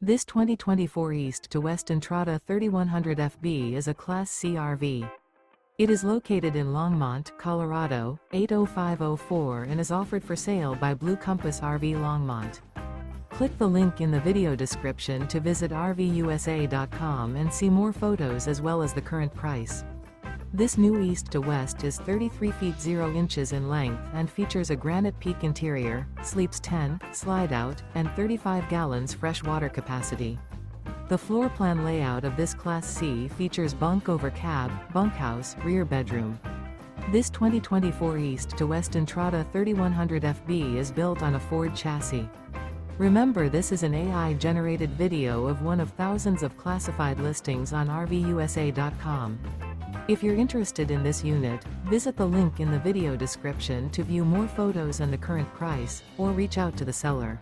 This 2024 East to West Entrada 3100 FB is a Class C RV. It is located in Longmont, Colorado, 80504 and is offered for sale by Blue Compass RV Longmont. Click the link in the video description to visit RVUSA.com and see more photos as well as the current price. This new East to West is 33 feet 0 inches in length and features a Granite Peak interior, sleeps 10, Slideout, and 35 gallons fresh water capacity. The floor plan layout of this Class C features Bunk Over Cab, Bunkhouse, rear bedroom. This 2024 East to West Entrada 3100 FB is built on a Ford chassis. Remember, this is an AI-generated video of one of thousands of classified listings on RVUSA.com. If you're interested in this unit, visit the link in the video description to view more photos and the current price, or reach out to the seller.